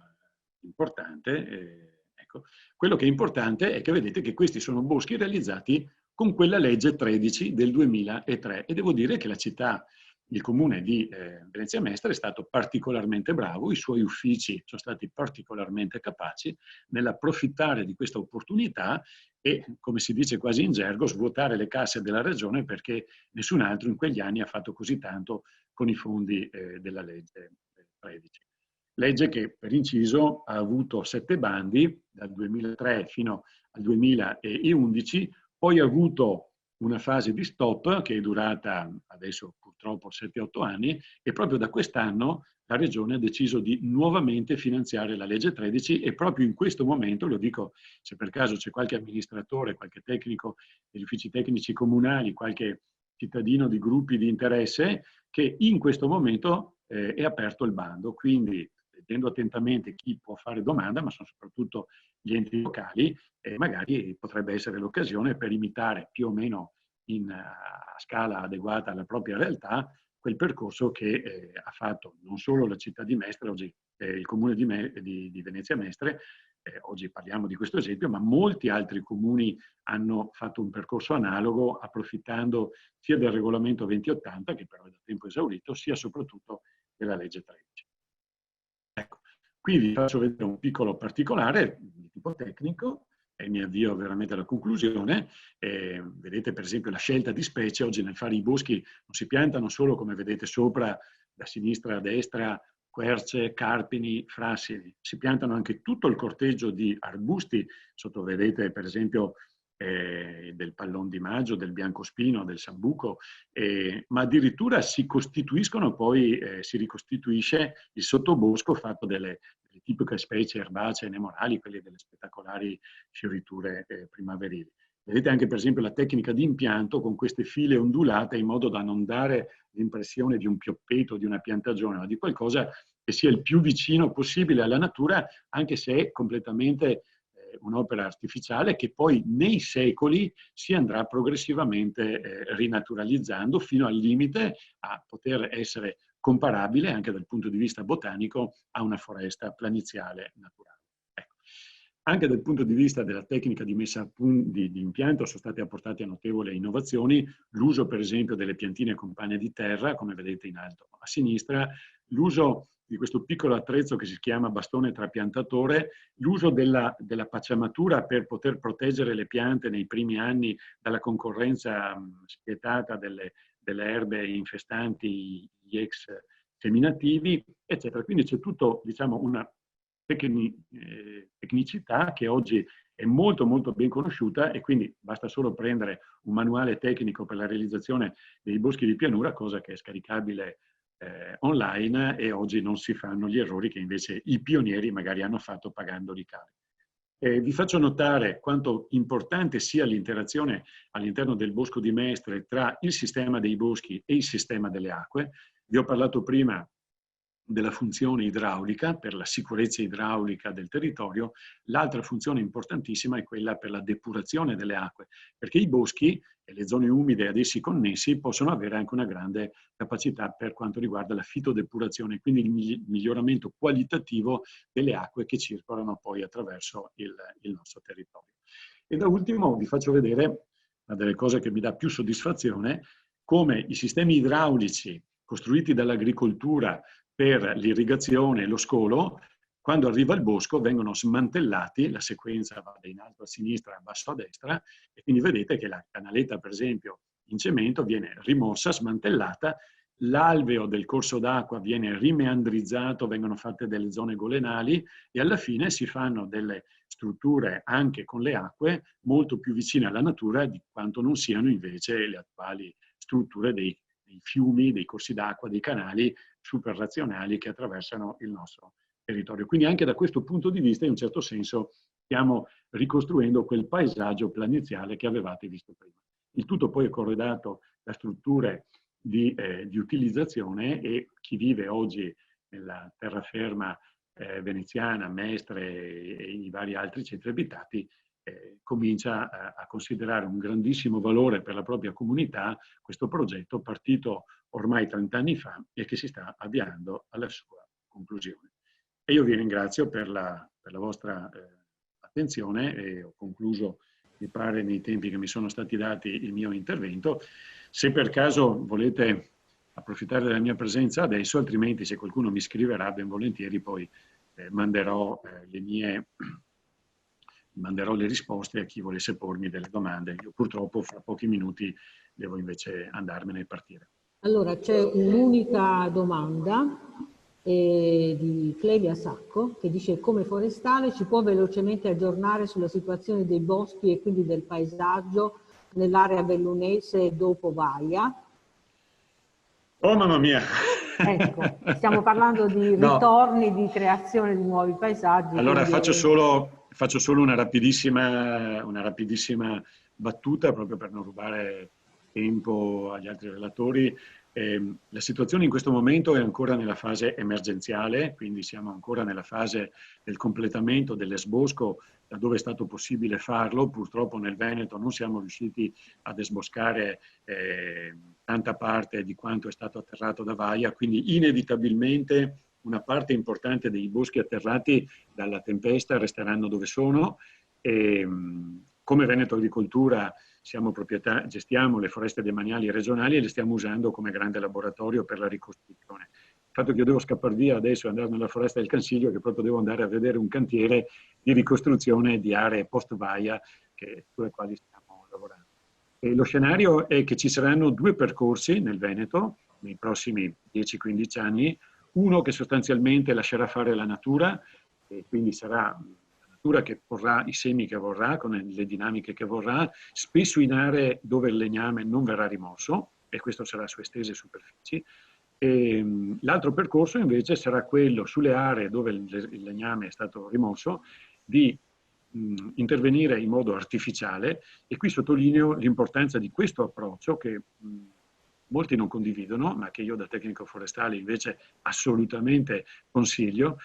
importante. Ecco. Quello che è importante è che vedete che questi sono boschi realizzati con quella legge 13 del 2003 e devo dire che la città, il comune di Venezia Mestre è stato particolarmente bravo, i suoi uffici sono stati particolarmente capaci nell'approfittare di questa opportunità e, come si dice quasi in gergo, svuotare le casse della regione perché nessun altro in quegli anni ha fatto così tanto con i fondi della legge 13. Legge che, per inciso, ha avuto 7 bandi dal 2003 fino al 2011, poi ha avuto una fase di stop che è durata adesso purtroppo 7-8 anni e proprio da quest'anno la Regione ha deciso di nuovamente finanziare la legge 13 e proprio in questo momento, lo dico se per caso c'è qualche amministratore, qualche tecnico degli uffici tecnici comunali, qualche cittadino di gruppi di interesse, che in questo momento è aperto il bando. Quindi, leggendo attentamente chi può fare domanda, ma sono soprattutto gli enti locali, magari potrebbe essere l'occasione per imitare più o meno a scala adeguata alla propria realtà quel percorso che ha fatto non solo la città di Mestre, oggi il comune di Venezia Mestre, oggi parliamo di questo esempio, ma molti altri comuni hanno fatto un percorso analogo approfittando sia del regolamento 2080, che però è da tempo esaurito, sia soprattutto della legge 13. Ecco, qui vi faccio vedere un piccolo particolare di tipo tecnico e mi avvio veramente alla conclusione. Vedete per esempio la scelta di specie, oggi nel fare i boschi non si piantano solo, come vedete sopra, da sinistra a destra, querce, carpini, frassini, si piantano anche tutto il corteggio di arbusti, sotto vedete per esempio del pallon di maggio, del biancospino, del sambuco, ma addirittura si costituiscono poi, si ricostituisce il sottobosco fatto delle tipiche specie erbacee nemorali, quelle delle spettacolari fioriture primaverili. Vedete anche per esempio la tecnica di impianto con queste file ondulate in modo da non dare l'impressione di un pioppeto, di una piantagione, ma di qualcosa che sia il più vicino possibile alla natura, anche se è completamente un'opera artificiale che poi nei secoli si andrà progressivamente rinaturalizzando fino al limite a poter essere comparabile anche dal punto di vista botanico a una foresta planiziale naturale. Ecco. Anche dal punto di vista della tecnica di messa a punto di impianto sono state apportate notevoli innovazioni, l'uso per esempio delle piantine con pane di terra, come vedete in alto a sinistra, l'uso di questo piccolo attrezzo che si chiama bastone trapiantatore, l'uso della pacciamatura per poter proteggere le piante nei primi anni dalla concorrenza spietata delle erbe infestanti, gli ex seminativi, eccetera. Quindi c'è tutto, diciamo, una tecnicità che oggi è molto molto ben conosciuta e quindi basta solo prendere un manuale tecnico per la realizzazione dei boschi di pianura, cosa che è scaricabile online e oggi non si fanno gli errori che invece i pionieri magari hanno fatto pagandoli cari. Vi faccio notare quanto importante sia l'interazione all'interno del bosco di Mestre tra il sistema dei boschi e il sistema delle acque. Vi ho parlato prima della funzione idraulica, per la sicurezza idraulica del territorio. L'altra funzione importantissima è quella per la depurazione delle acque, perché i boschi e le zone umide ad essi connessi possono avere anche una grande capacità per quanto riguarda la fitodepurazione, quindi il miglioramento qualitativo delle acque che circolano poi attraverso il nostro territorio. E da ultimo vi faccio vedere una delle cose che mi dà più soddisfazione, come i sistemi idraulici costruiti dall'agricoltura per l'irrigazione e lo scolo, quando arriva il bosco vengono smantellati, la sequenza va da in alto a sinistra, a basso a destra, e quindi vedete che la canaletta, per esempio, in cemento viene rimossa, smantellata, l'alveo del corso d'acqua viene rimeandrizzato, vengono fatte delle zone golenali e alla fine si fanno delle strutture anche con le acque molto più vicine alla natura di quanto non siano invece le attuali strutture dei fiumi, dei corsi d'acqua, dei canali super razionali che attraversano il nostro territorio. Quindi anche da questo punto di vista, in un certo senso, stiamo ricostruendo quel paesaggio planiziale che avevate visto prima. Il tutto poi è corredato da strutture di utilizzazione, e chi vive oggi nella terraferma veneziana, Mestre e i vari altri centri abitati comincia a considerare un grandissimo valore per la propria comunità questo progetto partito ormai 30 anni fa e che si sta avviando alla sua conclusione. E io vi ringrazio per la vostra attenzione e ho concluso, mi pare, nei tempi che mi sono stati dati il mio intervento. Se per caso volete approfittare della mia presenza adesso, altrimenti se qualcuno mi scriverà ben volentieri poi manderò le risposte a chi volesse pormi delle domande. Io purtroppo fra pochi minuti devo invece andarmene e partire. Allora, c'è un'unica domanda di Clelia Sacco che dice: come forestale ci può velocemente aggiornare sulla situazione dei boschi e quindi del paesaggio nell'area bellunese dopo Vaia? Oh mamma mia! Ecco, stiamo parlando di ritorni, no, di creazione di nuovi paesaggi. Allora faccio solo una rapidissima battuta, proprio per non rubare tempo agli altri relatori. La situazione in questo momento è ancora nella fase emergenziale, quindi siamo ancora nella fase del completamento dell'esbosco da dove è stato possibile farlo. Purtroppo nel Veneto non siamo riusciti ad esboscare tanta parte di quanto è stato atterrato da Vaia, quindi inevitabilmente una parte importante dei boschi atterrati dalla tempesta resteranno dove sono. E, come Veneto Agricoltura gestiamo le foreste demaniali regionali e le stiamo usando come grande laboratorio per la ricostruzione. Il fatto che io devo scappare via adesso e andare nella foresta del Cansiglio è che proprio devo andare a vedere un cantiere di ricostruzione di aree post-Vaia sulle quali stiamo lavorando. E lo scenario è che ci saranno 2 percorsi nel Veneto nei prossimi 10-15 anni, uno che sostanzialmente lascerà fare la natura, e quindi sarà la natura che porrà i semi che vorrà, con le dinamiche che vorrà, spesso in aree dove il legname non verrà rimosso, e questo sarà su estese superfici. L'altro percorso invece sarà quello sulle aree dove il legname è stato rimosso, di intervenire in modo artificiale, e qui sottolineo l'importanza di questo approccio che molti non condividono, ma che io da tecnico forestale invece assolutamente consiglio,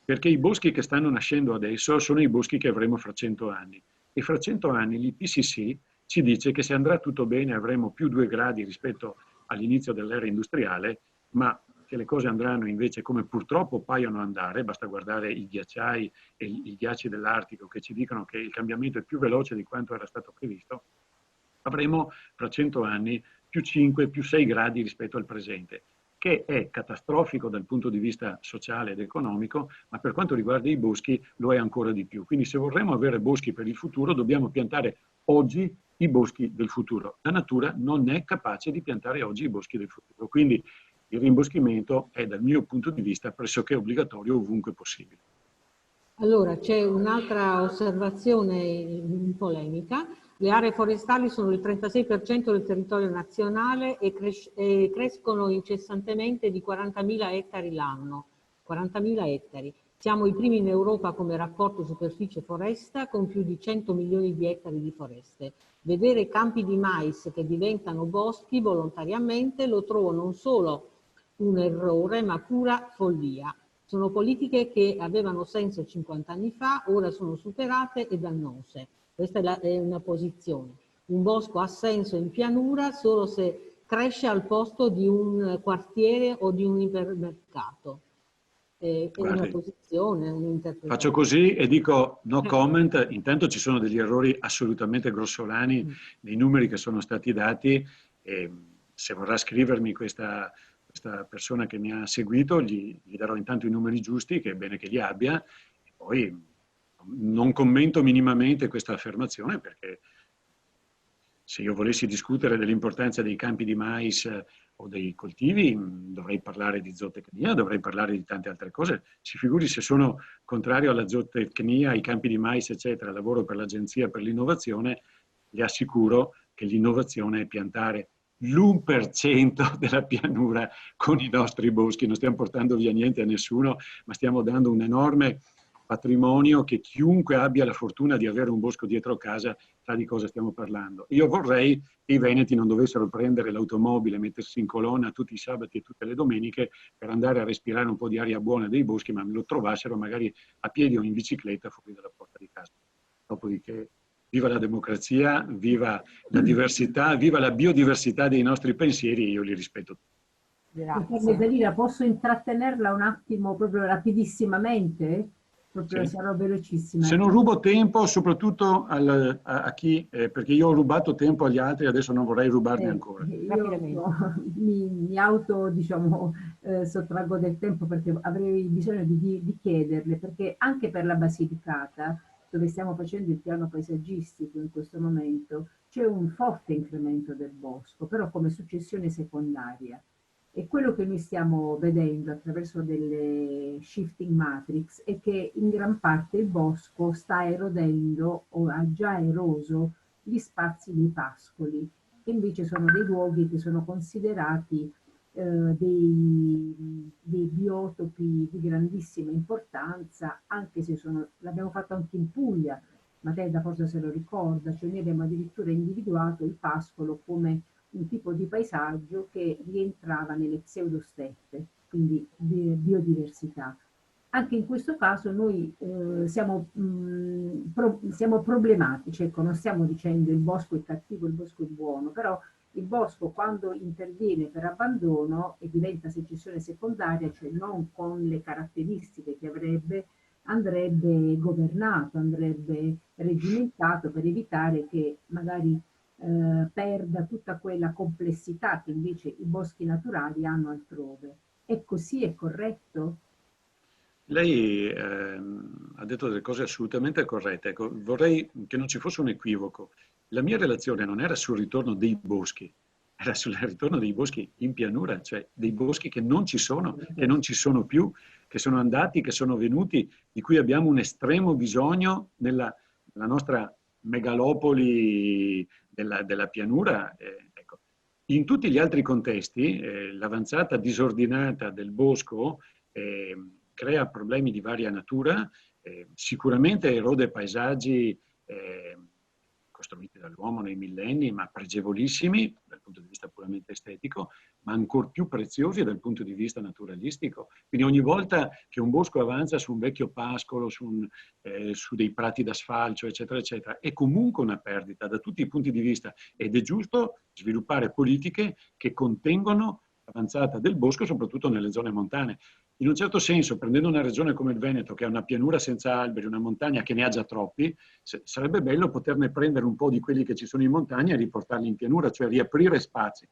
perché i boschi che stanno nascendo adesso sono i boschi che avremo fra 100 anni. E fra 100 anni l'IPCC ci dice che se andrà tutto bene avremo più 2 gradi rispetto all'inizio dell'era industriale, ma se le cose andranno invece come purtroppo paiono andare, basta guardare i ghiacciai e i ghiacci dell'Artico che ci dicono che il cambiamento è più veloce di quanto era stato previsto, avremo fra 100 anni più 5, più 6 gradi rispetto al presente, che è catastrofico dal punto di vista sociale ed economico, ma per quanto riguarda i boschi lo è ancora di più. Quindi se vorremmo avere boschi per il futuro dobbiamo piantare oggi i boschi del futuro. La natura non è capace di piantare oggi i boschi del futuro, quindi il rimboschimento è dal mio punto di vista pressoché obbligatorio ovunque possibile. Allora, c'è un'altra osservazione in polemica. Le aree forestali sono il 36% del territorio nazionale e crescono incessantemente di 40.000 ettari l'anno. 40.000 ettari. Siamo i primi in Europa come rapporto superficie-foresta, con più di 100 milioni di ettari di foreste. Vedere campi di mais che diventano boschi volontariamente lo trovo non solo un errore, ma pura follia. Sono politiche che avevano senso 50 anni fa, ora sono superate e dannose. Questa è una posizione. Un bosco ha senso in pianura solo se cresce al posto di un quartiere o di un ipermercato. È una Guardi, posizione, un'interpretazione. faccio così e dico no comment. Intanto ci sono degli errori assolutamente grossolani nei numeri che sono stati dati, e se vorrà scrivermi questa persona che mi ha seguito, gli darò intanto i numeri giusti, che è bene che li abbia, e poi non commento minimamente questa affermazione, perché se io volessi discutere dell'importanza dei campi di mais o dei coltivi, dovrei parlare di zootecnia, dovrei parlare di tante altre cose. Si figuri se sono contrario alla zootecnia, ai campi di mais, eccetera, lavoro per l'Agenzia per l'innovazione, le assicuro che l'innovazione è piantare l'1% della pianura con i nostri boschi. Non stiamo portando via niente a nessuno, ma stiamo dando un enorme patrimonio che chiunque abbia la fortuna di avere un bosco dietro casa sa di cosa stiamo parlando. Io vorrei che i veneti non dovessero prendere l'automobile, mettersi in colonna tutti i sabati e tutte le domeniche per andare a respirare un po' di aria buona dei boschi, ma me lo trovassero magari a piedi o in bicicletta fuori dalla porta di casa. Dopodiché, viva la democrazia, viva la diversità, viva la biodiversità dei nostri pensieri, e io li rispetto tutti. Grazie. Dalila, posso intrattenerla un attimo, proprio rapidissimamente? Proprio Sì. sarò velocissima. Se non rubo tempo, soprattutto a chi, perché io ho rubato tempo agli altri, adesso non vorrei rubarne ancora. Io mi auto, diciamo, sottraggo del tempo, perché avrei bisogno di chiederle, perché anche per la Basilicata, dove stiamo facendo il piano paesaggistico in questo momento, c'è un forte incremento del bosco, però come successione secondaria. E quello che noi stiamo vedendo attraverso delle shifting matrix è che in gran parte il bosco sta erodendo o ha già eroso gli spazi dei pascoli, che invece sono dei luoghi che sono considerati dei biotopi di grandissima importanza, anche se l'abbiamo fatto anche in Puglia, Matilda forse se lo ricorda, cioè noi abbiamo addirittura individuato il pascolo come un tipo di paesaggio che rientrava nelle pseudosteppe, quindi di biodiversità. Anche in questo caso noi siamo problematici, ecco, non stiamo dicendo il bosco è cattivo, il bosco è buono, però il bosco quando interviene per abbandono e diventa secessione secondaria, cioè non con le caratteristiche che avrebbe, andrebbe governato, andrebbe regimentato per evitare che magari perda tutta quella complessità che invece i boschi naturali hanno altrove. È così, è corretto? Lei ha detto delle cose assolutamente corrette. Ecco, vorrei che non ci fosse un equivoco. La mia relazione non era sul ritorno dei boschi, era sul ritorno dei boschi in pianura, cioè dei boschi che non ci sono, che non ci sono più, che sono andati, che sono venuti, di cui abbiamo un estremo bisogno nella nostra megalopoli della pianura. Ecco. In tutti gli altri contesti, l'avanzata disordinata del bosco crea problemi di varia natura, sicuramente erode paesaggi costruiti dall'uomo nei millenni, ma pregevolissimi dal punto di vista puramente estetico, ma ancor più preziosi dal punto di vista naturalistico. Quindi ogni volta che un bosco avanza su un vecchio pascolo, su dei prati d'asfalto, eccetera, eccetera, è comunque una perdita da tutti i punti di vista, ed è giusto sviluppare politiche che contengono l'avanzata del bosco, soprattutto nelle zone montane. In un certo senso, prendendo una regione come il Veneto, che ha una pianura senza alberi, una montagna che ne ha già troppi, sarebbe bello poterne prendere un po' di quelli che ci sono in montagna e riportarli in pianura, cioè riaprire spazi.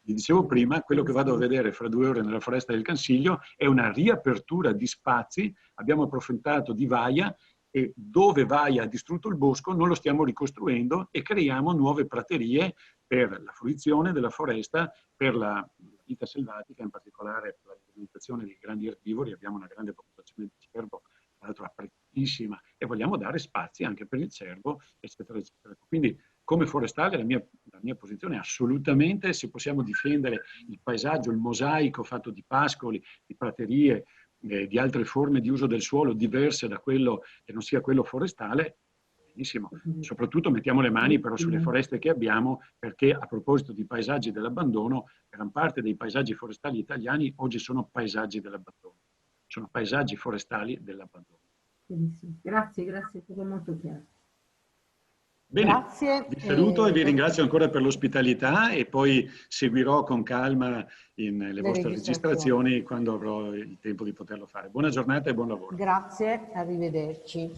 Vi dicevo prima, quello che vado a vedere fra 2 ore nella foresta del Cansiglio è una riapertura di spazi. Abbiamo approfittato di Vaia, e dove Vaia ha distrutto il bosco non lo stiamo ricostruendo e creiamo nuove praterie per la fruizione della foresta, per la vita selvatica, in particolare per l'alimentazione dei grandi erbivori. Abbiamo una grande popolazione di cervo, tra l'altro apprezzatissima, e vogliamo dare spazi anche per il cervo, eccetera, eccetera. Quindi, come forestale, la mia posizione è assolutamente, se possiamo difendere il paesaggio, il mosaico fatto di pascoli, di praterie, di altre forme di uso del suolo diverse da quello che non sia quello forestale, Benissimo. Soprattutto mettiamo le mani però sulle foreste che abbiamo, perché a proposito di paesaggi dell'abbandono, gran parte dei paesaggi forestali italiani oggi sono paesaggi dell'abbandono. Sono paesaggi forestali dell'abbandono. Benissimo. Grazie, grazie, è stato molto chiaro. Bene, Grazie. vi saluto e vi ringrazio ancora per l'ospitalità e poi seguirò con calma le vostre registrazioni quando avrò il tempo di poterlo fare. Buona giornata e buon lavoro. Grazie, arrivederci.